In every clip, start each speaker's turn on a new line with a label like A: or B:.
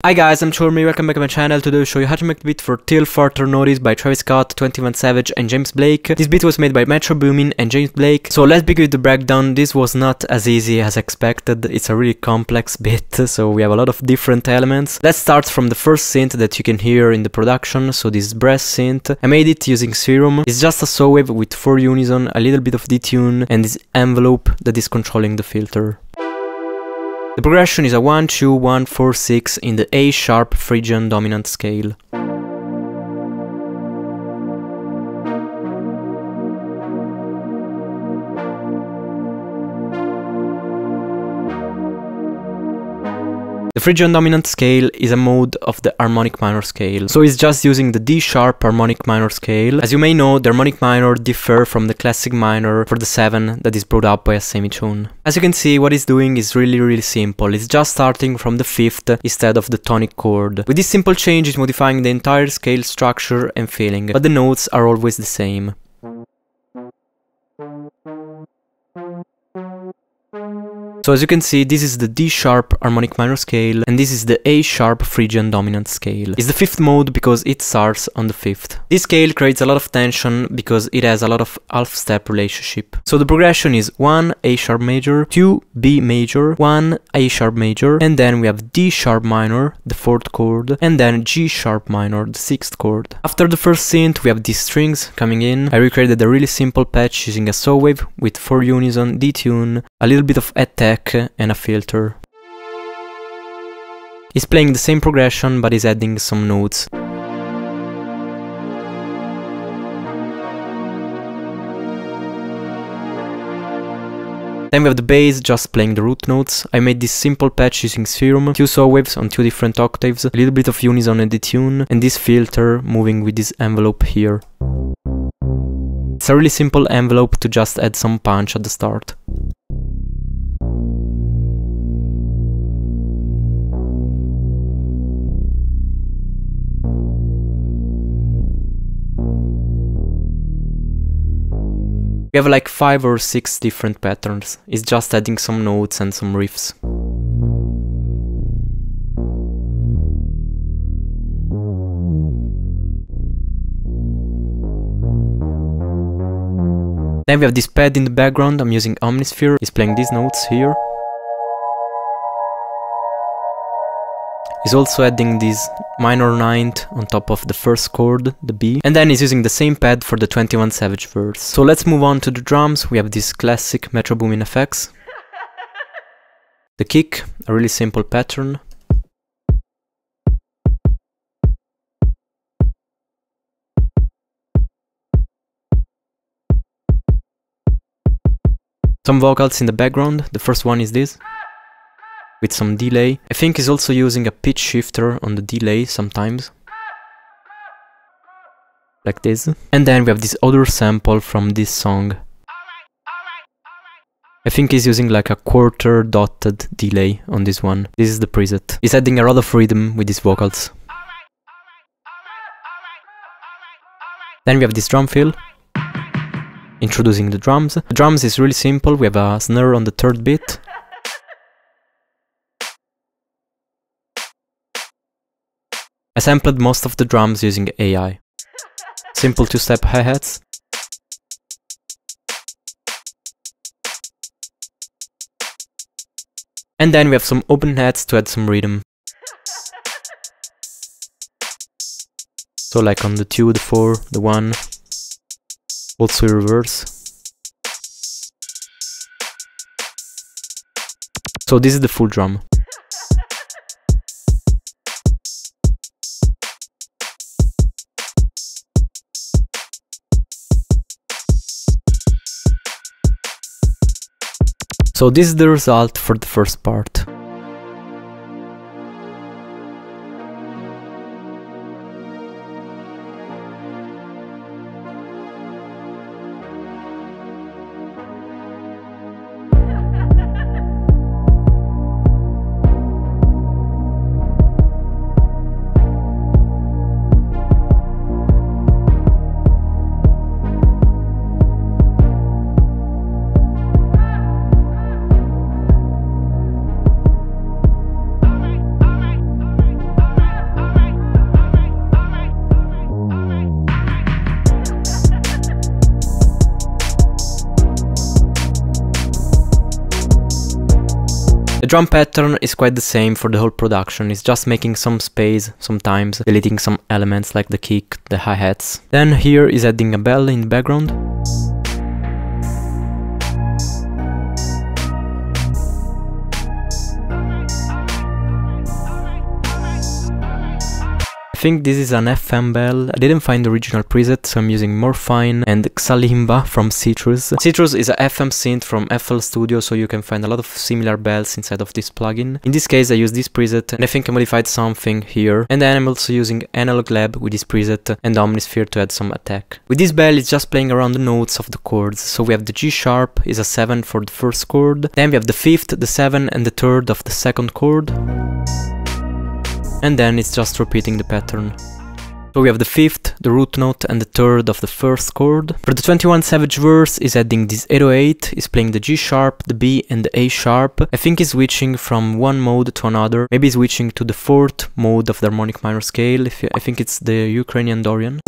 A: Hi guys, I'm Termeyy, welcome back to my channel. Today I'll show you how to make the beat for Till Further Notice by Travis Scott, 21 Savage and James Blake. This beat was made by Metro Boomin and James Blake. So let's begin with the breakdown. This was not as easy as expected. It's a really complex beat, so we have a lot of different elements. Let's start from the first synth that you can hear in the production. So this brass synth, I made it using Serum. It's just a saw wave with 4 unison, a little bit of detune, and this envelope that is controlling the filter. The progression is a 1-2-1-4-6 in the A sharp Phrygian dominant scale. The Phrygian dominant scale is a mode of the harmonic minor scale, so it's just using the D sharp harmonic minor scale. As you may know, the harmonic minor differ from the classic minor for the 7 that is brought up by a semitone. As you can see, what it's doing is really simple. It's just starting from the 5th instead of the tonic chord. With this simple change, it's modifying the entire scale structure and feeling, but the notes are always the same. So as you can see, this is the D sharp harmonic minor scale and this is the A sharp Phrygian dominant scale. It's the 5th mode because it starts on the 5th. This scale creates a lot of tension because it has a lot of half-step relationship. So the progression is 1 A sharp major, 2 B major, 1 A sharp major, and then we have D sharp minor, the 4th chord, and then G sharp minor, the 6th chord. After the first synth, we have these strings coming in. I recreated a really simple patch using a saw wave with 4 unison, detune, a little bit of attack, and a filter. He's playing the same progression but is adding some notes. Then we have the bass just playing the root notes. I made this simple patch using Serum, 2 saw waves on 2 different octaves, a little bit of unison and detune, and this filter moving with this envelope here. It's a really simple envelope to just add some punch at the start. We have like 5 or 6 different patterns. It's just adding some notes and some riffs. Then we have this pad in the background. I'm using Omnisphere. It's playing these notes here. He's also adding this minor 9th on top of the first chord, the B, and then he's using the same pad for the 21 Savage verse. So let's move on to the drums. We have this classic Metro Boomin effects. The kick, a really simple pattern. Some vocals in the background. The first one is this, with some delay. I think he's also using a pitch shifter on the delay sometimes. Like this. And then we have this other sample from this song. I think he's using like a quarter dotted delay on this one. This is the preset. He's adding a lot of rhythm with his vocals. Then we have this drum fill, introducing the drums. The drums is really simple. We have a snare on the 3rd beat. I sampled most of the drums using AI. Simple 2-step hi-hats. And then we have some open hats to add some rhythm. So like on the 2, the 4, the 1. Also in reverse. So this is the full drum. So this is the result for the first part. drum pattern is quite the same for the whole production, it's just making some space, sometimes deleting some elements like the kick, the hi-hats. Then here is adding a bell in the background. I think this is an FM bell. I didn't find the original preset, so I'm using Morphine and Xalimba from Citrus. Citrus is a FM synth from FL Studio, so you can find a lot of similar bells inside of this plugin. In this case I use this preset, and I think I modified something here. And then I'm also using Analog Lab with this preset and Omnisphere to add some attack. With this bell it's just playing around the notes of the chords. So we have the G sharp is a 7 for the first chord. Then we have the 5th, the 7 and the 3rd of the second chord. And then it's just repeating the pattern. So we have the 5th, the root note and the 3rd of the first chord. For the 21 Savage verse is adding this 808, is playing the G sharp, the B and the A sharp. I think he's switching from one mode to another. Maybe he's switching to the 4th mode of the harmonic minor scale. I think it's the Ukrainian Dorian.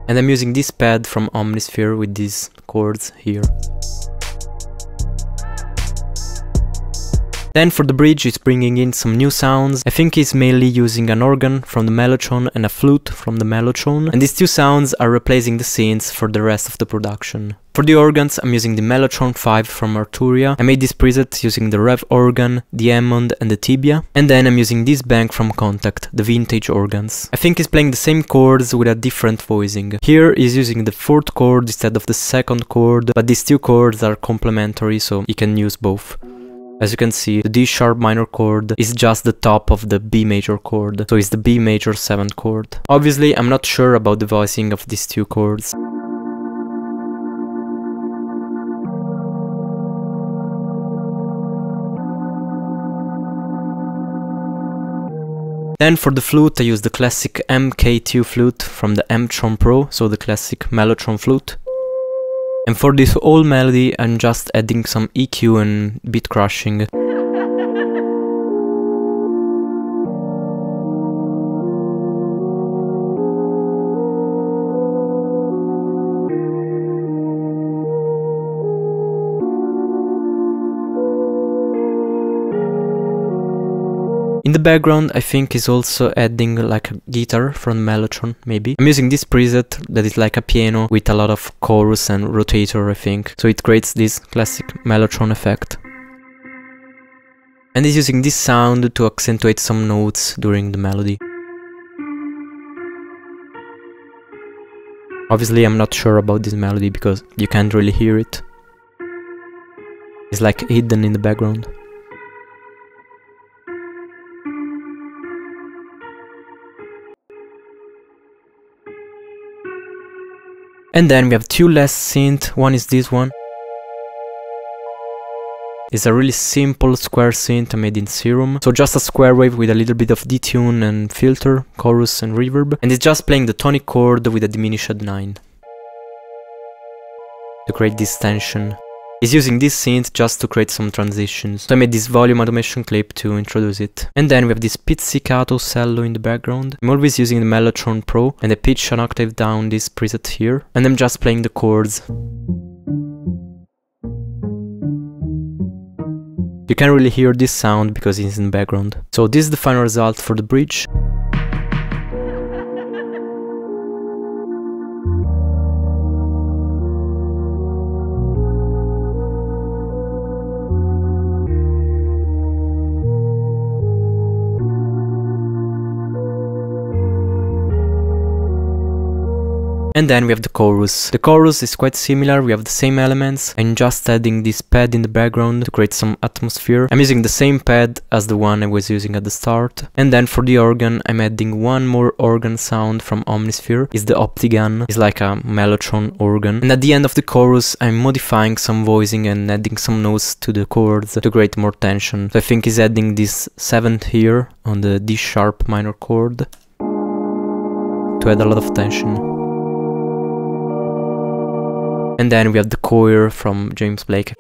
A: And I'm using this pad from Omnisphere with these chords here. Then for the bridge it's bringing in some new sounds. I think he's mainly using an organ from the mellotron and a flute from the mellotron. And these two sounds are replacing the synths for the rest of the production. For the organs I'm using the Mellotron 5 from Arturia. I made this preset using the Rev organ, the Hammond and the Tibia. And then I'm using this bank from Contact, the vintage organs. I think he's playing the same chords with a different voicing. Here he's using the 4th chord instead of the 2nd chord, but these two chords are complementary, so you can use both. As you can see, the D sharp minor chord is just the top of the B major chord, so it's the B major 7th chord. Obviously I'm not sure about the voicing of these two chords. Then for the flute I use the classic MK2 flute from the M-Tron Pro, so the classic Mellotron flute. And for this whole melody I'm just adding some EQ and beat crushing. In the background I think he's also adding like a guitar from Mellotron, maybe. I'm using this preset that is like a piano with a lot of chorus and rotator, I think. So it creates this classic Mellotron effect. And he's using this sound to accentuate some notes during the melody. Obviously I'm not sure about this melody because you can't really hear it. It's like hidden in the background. And then we have two last synth. One is this one. It's a really simple square synth made in Serum. So just a square wave with a little bit of detune and filter, chorus and reverb. And it's just playing the tonic chord with a diminished 9 to create this tension. It's using this synth just to create some transitions. So I made this volume automation clip to introduce it. And then we have this pizzicato cello in the background. I'm always using the Mellotron Pro and I pitch an octave down this preset here. And I'm just playing the chords. You can't really hear this sound because it's in the background. So this is the final result for the bridge. And then we have the chorus. The chorus is quite similar, we have the same elements. I'm just adding this pad in the background to create some atmosphere. I'm using the same pad as the one I was using at the start. And then for the organ, I'm adding one more organ sound from Omnisphere. It's the Optigan, it's like a Mellotron organ. And at the end of the chorus, I'm modifying some voicing and adding some notes to the chords to create more tension. So I think he's adding this 7th here on the D sharp minor chord to add a lot of tension. And then we have the choir from James Blake.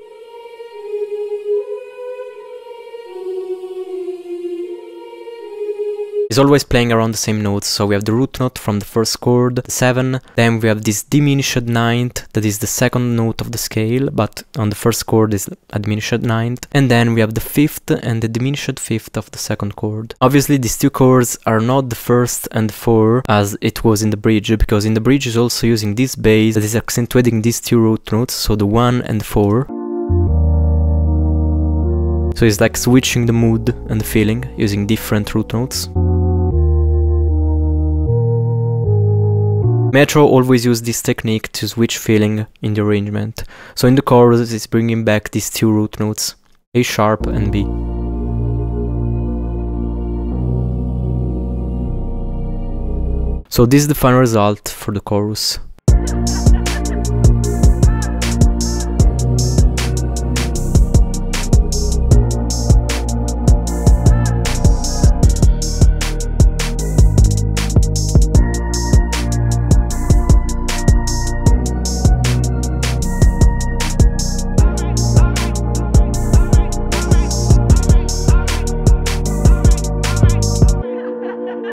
A: is always playing around the same notes. So we have the root note from the first chord, the 7, then we have this diminished ninth, that is the second note of the scale, but on the first chord is a diminished ninth, and then we have the 5th and the diminished 5th of the second chord. Obviously these two chords are not the first and 4 as it was in the bridge, because in the bridge is also using this bass that is accentuating these two root notes, so the 1 and 4. So it's like switching the mood and the feeling using different root notes. Metro always use this technique to switch feeling in the arrangement. So in the chorus it's bringing back these two root notes, A sharp and B. So this is the final result for the chorus.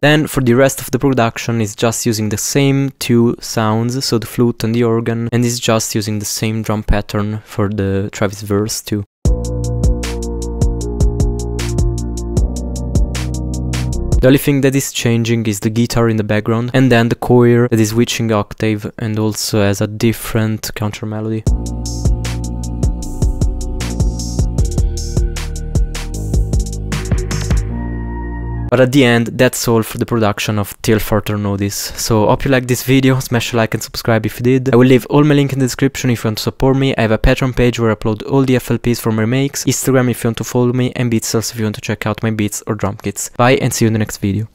A: Then for the rest of the production is just using the same two sounds, so the flute and the organ, and is just using the same drum pattern for the Travis verse too. The only thing that is changing is the guitar in the background, and then the choir that is switching octave and also has a different counter melody. But at the end, that's all for the production of Till Further Notice. So hope you liked this video, smash a like and subscribe if you did. I will leave all my link in the description if you want to support me. I have a Patreon page where I upload all the FLPs for my remakes, Instagram if you want to follow me, and Beatstars if you want to check out my beats or drum kits. Bye and see you in the next video.